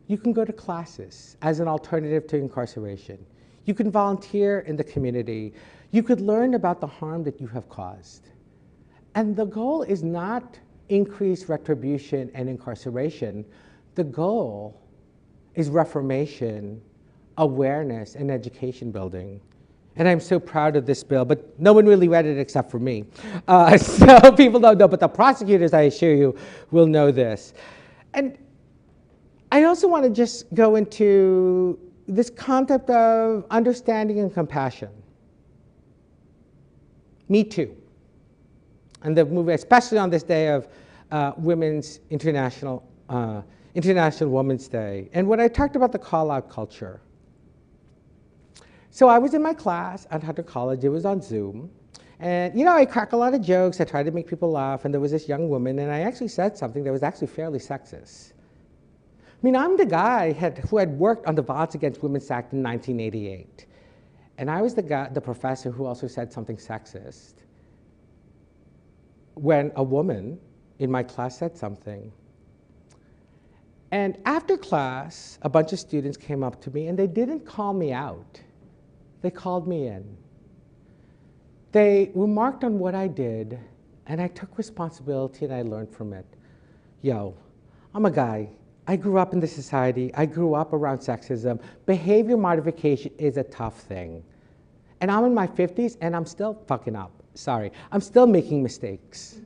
you can go to classes as an alternative to incarceration. You can volunteer in the community. You could learn about the harm that you have caused. And the goal is not increased retribution and incarceration. The goal is reformation, awareness, and education building. And I'm so proud of this bill, but no one really read it except for me. So people don't know, but the prosecutors, I assure you, will know this. And I also want to just go into this concept of understanding and compassion. Me Too. And the movement, especially on this day of Women's International Women's Day. And when I talked about the call-out culture. So I was in my class at Hunter College. It was on Zoom. And you know, I crack a lot of jokes. I try to make people laugh. And there was this young woman, and I actually said something that was actually fairly sexist. I mean, I'm the guy who had worked on the Violence Against Women's Act in 1988. And I was the professor who also said something sexist when a woman in my class said something. And after class, a bunch of students came up to me, and they didn't call me out. They called me in. They remarked on what I did, and I took responsibility, and I learned from it. Yo, I'm a guy. I grew up in this society. I grew up around sexism. Behavior modification is a tough thing. And I'm in my 50s, and I'm still fucking up. Sorry. I'm still making mistakes.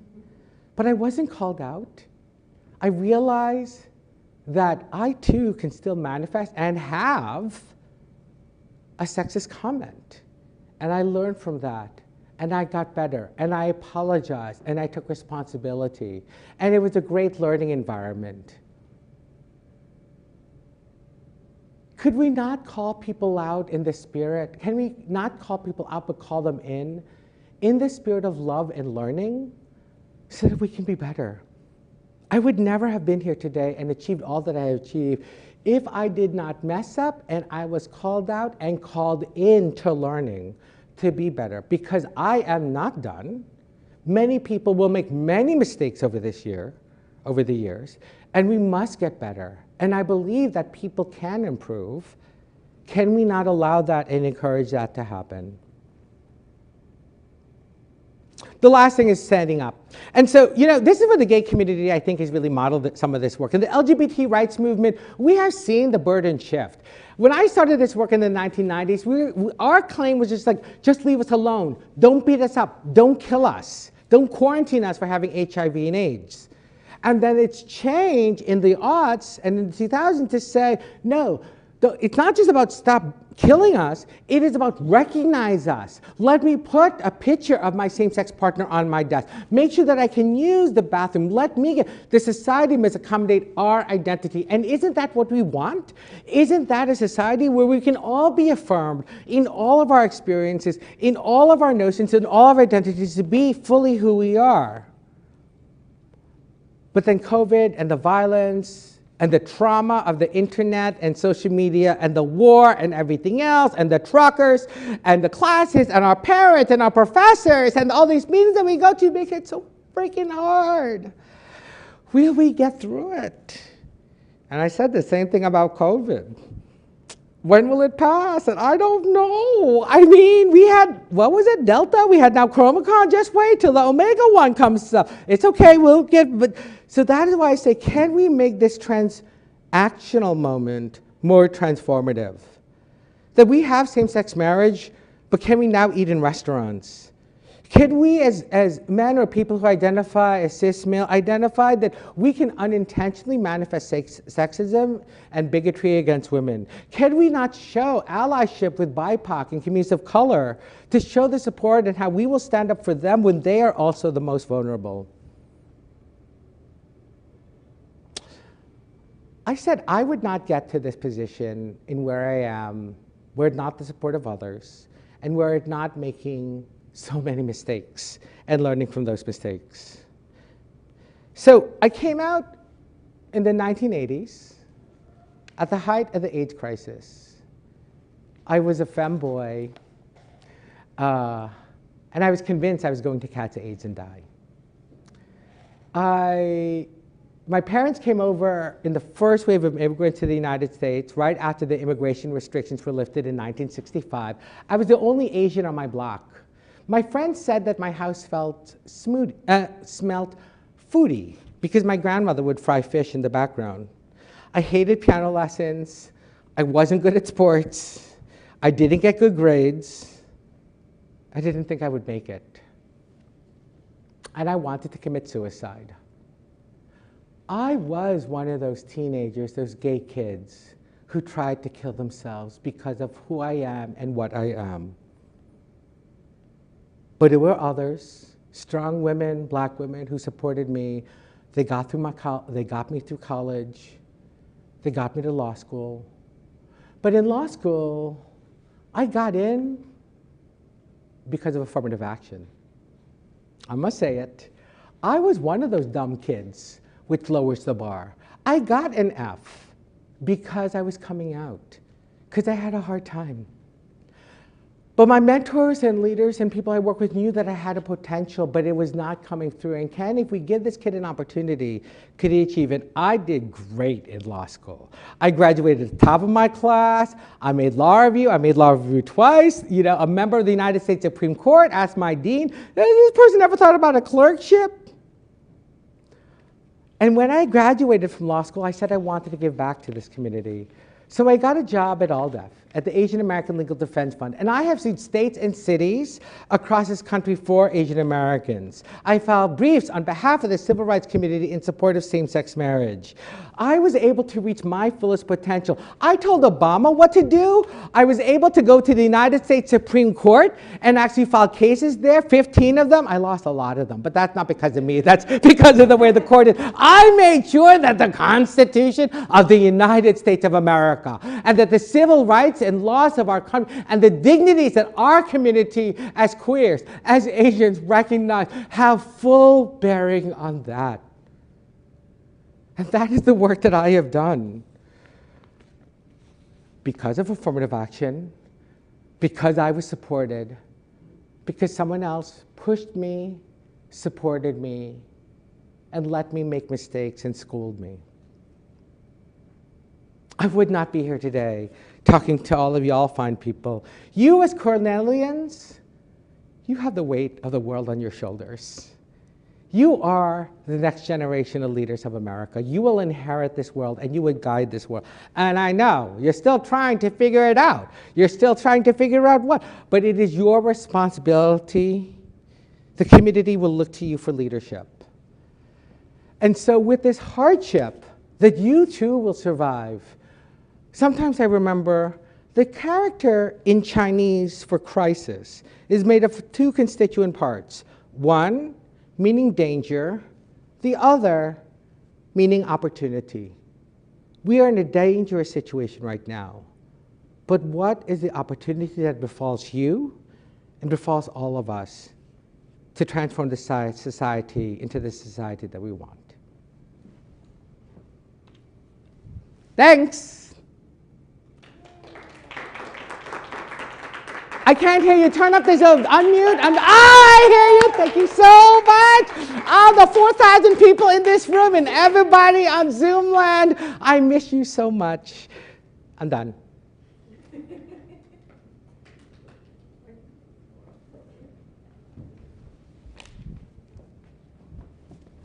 But I wasn't called out. I realized that I, too, can still manifest and have a sexist comment. And I learned from that. And I got better. And I apologized. And I took responsibility. And it was a great learning environment. Could we not call people out in the spirit? Can we not call people out, but call them in the spirit of love and learning, so that we can be better? I would never have been here today and achieved all that I have achieved if I did not mess up and I was called out and called in to learning to be better, because I am not done. Many people will make many mistakes over the years, And we must get better. And I believe that people can improve. Can we not allow that and encourage that to happen? The last thing is standing up. And so, this is where the gay community, I think, has really modeled some of this work. In the LGBT rights movement, we have seen the burden shift. When I started this work in the 1990s, our claim was just leave us alone. Don't beat us up. Don't kill us. Don't quarantine us for having HIV and AIDS. And then it's changed in the aughts and in the 2000s to say, no, it's not just about stop killing us, it is about recognize us. Let me put a picture of my same-sex partner on my desk. Make sure that I can use the bathroom. Let me get, the society must accommodate our identity. And isn't that what we want? Isn't that a society where we can all be affirmed in all of our experiences, in all of our notions, in all of our identities to be fully who we are? But then COVID and the violence and the trauma of the internet and social media and the war and everything else and the truckers and the classes and our parents and our professors and all these meetings that we go to make it so freaking hard. Will we get through it? And I said the same thing about COVID. When will it pass? And I don't know. I mean, we had, what was it, Delta? We had now Chromicron. Just wait till the Omega one comes up. It's okay, we'll get, but, so that is why I say, can we make this transactional moment more transformative? That we have same-sex marriage, but can we now eat in restaurants? Can we, as men or people who identify as cis male, identify that we can unintentionally manifest sexism and bigotry against women? Can we not show allyship with BIPOC and communities of color to show the support and how we will stand up for them when they are also the most vulnerable? I said I would not get to this position in where I am were it not the support of others and were it not making so many mistakes and learning from those mistakes. So I came out in the 1980s at the height of the AIDS crisis. I was a femboy, and I was convinced I was going to catch AIDS and die. My parents came over in the first wave of immigrants to the United States right after the immigration restrictions were lifted in 1965. I was the only Asian on my block. My friends said that my house smelled foodie because my grandmother would fry fish in the background. I hated piano lessons. I wasn't good at sports. I didn't get good grades. I didn't think I would make it. And I wanted to commit suicide. I was one of those teenagers, those gay kids, who tried to kill themselves because of who I am and what I am. But there were others, strong women, black women, who supported me. They got me through college. They got me to law school. But in law school, I got in because of affirmative action. I must say it. I was one of those dumb kids which lowers the bar. I got an F because I was coming out, because I had a hard time. But my mentors and leaders and people I work with knew that I had a potential, but it was not coming through. And Ken, if we give this kid an opportunity, could he achieve it? I did great in law school. I graduated at the top of my class. I made law review. I made law review twice. A member of the United States Supreme Court asked my dean, this person ever thought about a clerkship? And when I graduated from law school, I said I wanted to give back to this community. So I got a job at ALDEF, at the Asian American Legal Defense Fund. And I have seen states and cities across this country for Asian Americans. I filed briefs on behalf of the civil rights community in support of same-sex marriage. I was able to reach my fullest potential. I told Obama what to do. I was able to go to the United States Supreme Court and actually file cases there, 15 of them. I lost a lot of them, but that's not because of me. That's because of the way the court is. I made sure that the Constitution of the United States of America and that the civil rights and laws of our country and the dignities that our community as queers, as Asians recognize have full bearing on that. And that is the work that I have done. Because of affirmative action, because I was supported, because someone else pushed me, supported me, and let me make mistakes and schooled me. I would not be here today talking to all of you all fine people. You as Cornellians, you have the weight of the world on your shoulders. You are the next generation of leaders of America. You will inherit this world and you will guide this world. And I know you're still trying to figure it out. You're still trying to figure out what, but it is your responsibility. The community will look to you for leadership. And so with this hardship that you too will survive, sometimes I remember the character in Chinese for crisis is made of two constituent parts. One, meaning danger, the other meaning opportunity. We are in a dangerous situation right now, but what is the opportunity that befalls you and befalls all of us to transform the society into the society that we want? Thanks. I can't hear you. Turn up this unmute. I hear you. Thank you so much. All the 4,000 people in this room and everybody on Zoom land, I miss you so much. I'm done.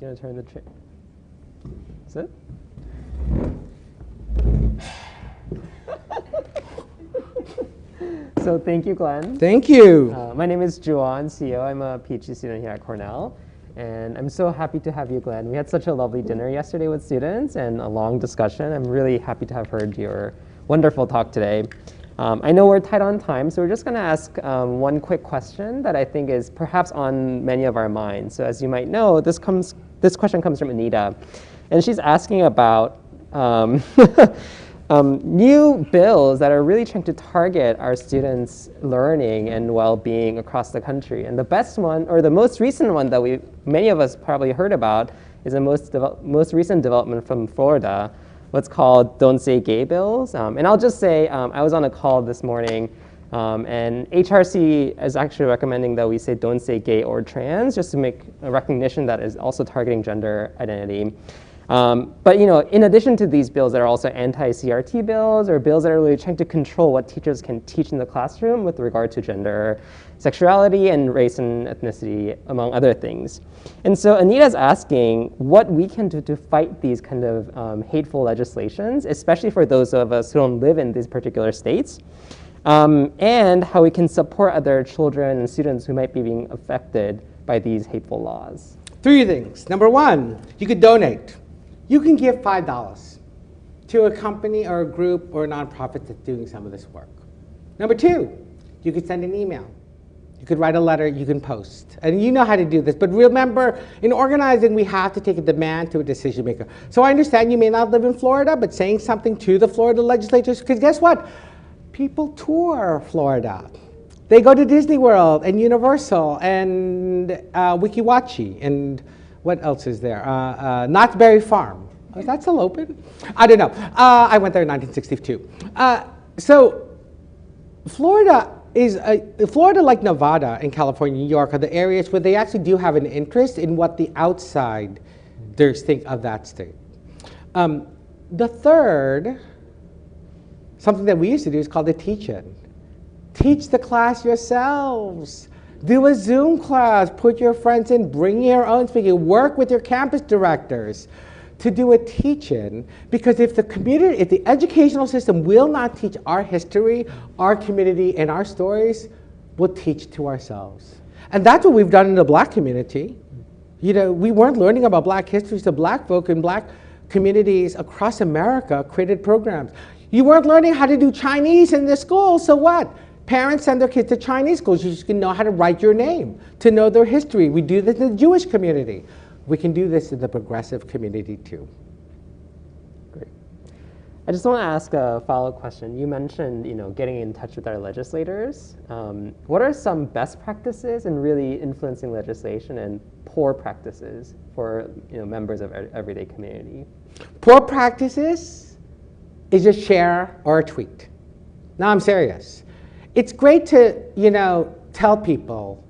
You want to turn the chair? Is it? So thank you, Glenn. Thank you. My name is Juan CEO. I'm a PhD student here at Cornell. And I'm so happy to have you, Glenn. We had such a lovely dinner yesterday with students and a long discussion. I'm really happy to have heard your wonderful talk today. I know we're tight on time, so we're just going to ask one quick question that I think is perhaps on many of our minds. So as you might know, this question comes from Anita. And she's asking about new bills that are really trying to target our students' learning and well-being across the country. And the best one, or the most recent one that many of us probably heard about, is the most recent development from Florida, what's called Don't Say Gay bills. And I'll just say, I was on a call this morning, and HRC is actually recommending that we say don't say gay or trans, just to make a recognition that is also targeting gender identity. But in addition to these bills, there are also anti-CRT bills or bills that are really trying to control what teachers can teach in the classroom with regard to gender, sexuality, and race and ethnicity, among other things. And so Anita's asking what we can do to fight these kind of hateful legislations, especially for those of us who don't live in these particular states, and how we can support other children and students who might be being affected by these hateful laws. 3 things. Number 1, you could donate. You can give $5 to a company or a group or a nonprofit that's doing some of this work. Number 2, you could send an email. You could write a letter, you can post. And you know how to do this, but remember, in organizing, we have to take a demand to a decision maker. So I understand you may not live in Florida, but saying something to the Florida legislators, because guess what? People tour Florida. They go to Disney World and Universal and Wikiwachi and what else is there? Knott's Berry Farm. Is that still open? I don't know. I went there in 1962. So Florida is, Florida like Nevada and California, New York are the areas where they actually do have an interest in what the outsiders think of that state. The third, something that we used to do is called the teach-in. Teach the class yourselves. Do a Zoom class, put your friends in, bring your own speaker, work with your campus directors to do a teach-in, because if the educational system will not teach our history, our community, and our stories, we'll teach to ourselves. And that's what we've done in the Black community. We weren't learning about Black history, so Black folk and Black communities across America created programs. You weren't learning how to do Chinese in the school, so what? Parents send their kids to Chinese schools. You just can know how to write your name, to know their history. We do this in the Jewish community. We can do this in the progressive community too. Great. I just want to ask a follow-up question. You mentioned, getting in touch with our legislators. What are some best practices in really influencing legislation and poor practices for members of our everyday community? Poor practices is just share or a tweet. Now I'm serious. It's great to, tell people,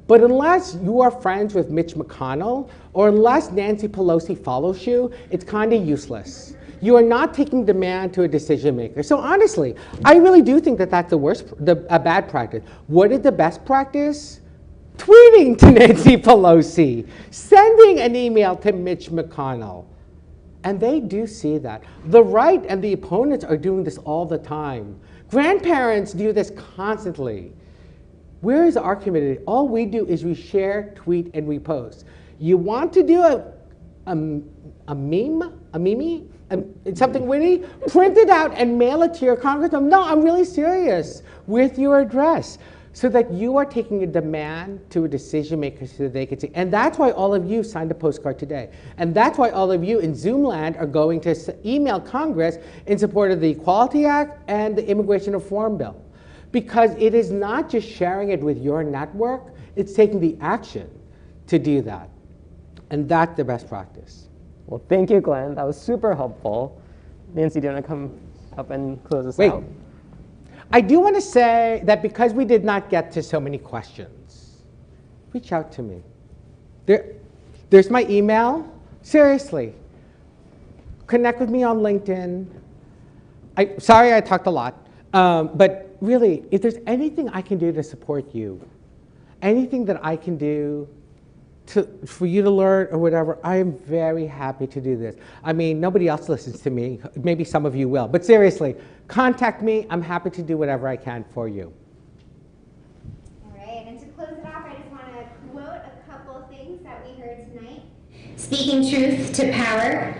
but unless you are friends with Mitch McConnell or unless Nancy Pelosi follows you, it's kind of useless. You are not taking demand to a decision maker. So honestly, I really do think that that's a bad practice. What is the best practice? Tweeting to Nancy Pelosi, sending an email to Mitch McConnell. And they do see that. The right and the opponents are doing this all the time. Grandparents do this constantly. Where is our community? All we do is we share, tweet, and repost. You want to do a meme, something witty? Print it out and mail it to your congressman. No, I'm really serious, with your address, so that you are taking a demand to a decision maker so that they can see. And that's why all of you signed a postcard today. And that's why all of you in Zoom land are going to email Congress in support of the Equality Act and the Immigration Reform Bill. Because it is not just sharing it with your network, it's taking the action to do that. And that's the best practice. Well, thank you, Glenn. That was super helpful. Nancy, do you want to come up and close us Wait. out? I do want to say that because we did not get to so many questions, reach out to me. There's my email. Seriously. Connect with me on LinkedIn. Sorry I talked a lot. But really, if there's anything I can do to support you, anything that I can do for you to learn or whatever, I am very happy to do this. I mean, nobody else listens to me. Maybe some of you will. But seriously, contact me. I'm happy to do whatever I can for you. All right, and to close it off, I just want to quote a couple things that we heard tonight. Speaking truth to power.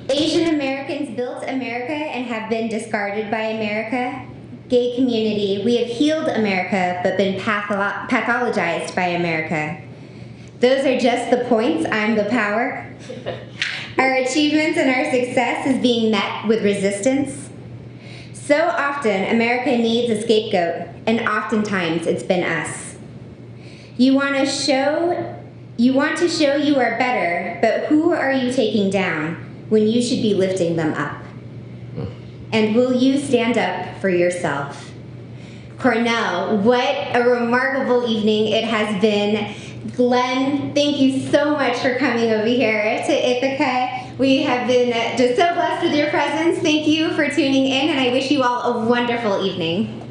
Asian Americans built America and have been discarded by America. Gay community, we have healed America but been pathologized by America. Those are just the points, I'm the power. Our achievements and our success is being met with resistance. So often, America needs a scapegoat, and oftentimes it's been us. You want to show you are better, but who are you taking down when you should be lifting them up? And will you stand up for yourself? Cornell, what a remarkable evening it has been. Glenn, thank you so much for coming over here to Ithaca. We have been just so blessed with your presence. Thank you for tuning in, and I wish you all a wonderful evening.